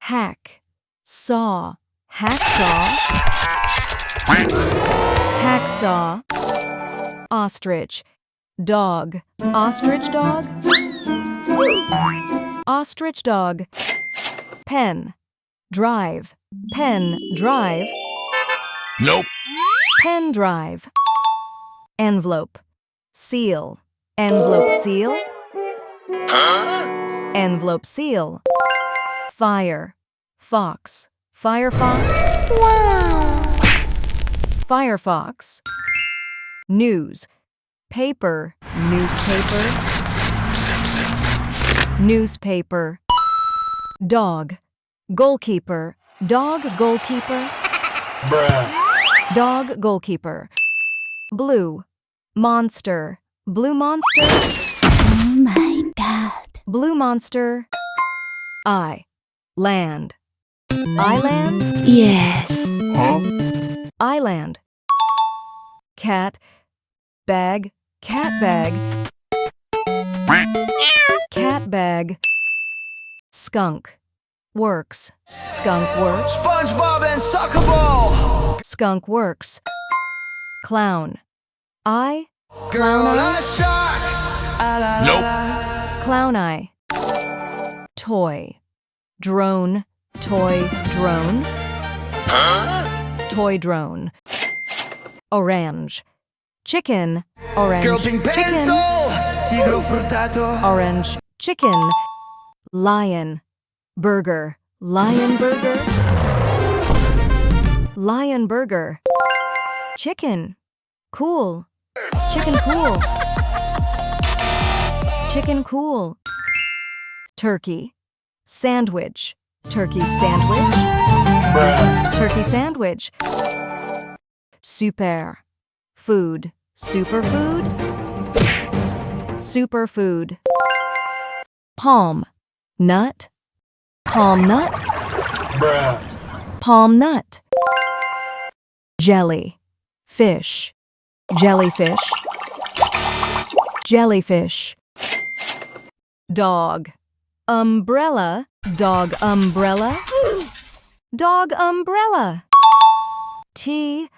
hack, saw, hacksaw, hacksaw, ostrich, dog, ostrich dog, ostrich dog, pen, drive, pen drive, Nope. pen drive, envelope, seal, envelope seal, envelope seal, fire, fox, firefox, firefox, news, paper, newspaper, newspaper, dog, goalkeeper, dog goalkeeper, dog goalkeeper, blue, monster, blue monster, Oh my god. blue monster, land, island, Yes. Huh? island, cat, bag, cat bag, cat bag, skunk, works, skunk works, SpongeBob and Soccer Ball. skunk works, clown, Girl, a shark. Nope. clown eye, toy, drone, toy drone, toy drone, orange, chicken, orange Girl, pink chicken, pencil. Tigro fruttato. orange chicken, lion, burger, lion burger, lion burger, chicken, cool, chicken cool, chicken cool, turkey, sandwich, turkey sandwich, turkey sandwich, super, food, superfood, superfood, palm, nut, palm nut, palm nut, jelly, fish, jellyfish, jellyfish, dog, umbrella, dog umbrella, dog umbrella, tea,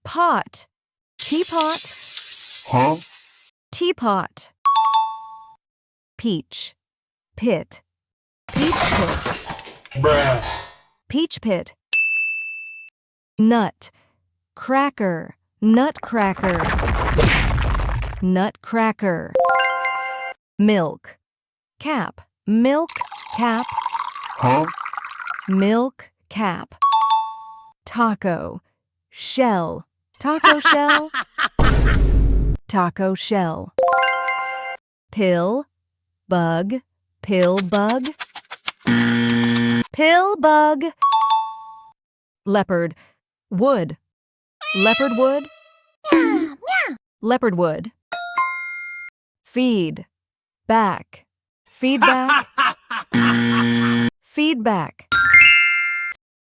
pot, teapot, Huh? teapot, peach, pit, peach pit, peach pit, nut, cracker, nutcracker, nutcracker, milk, cap, milk cap, Huh? milk cap, taco, shell, taco shell, taco shell, pill, bug, pill bug, pill bug, leopard, wood, leopard wood, leopard wood, feed, back, feedback, feedback,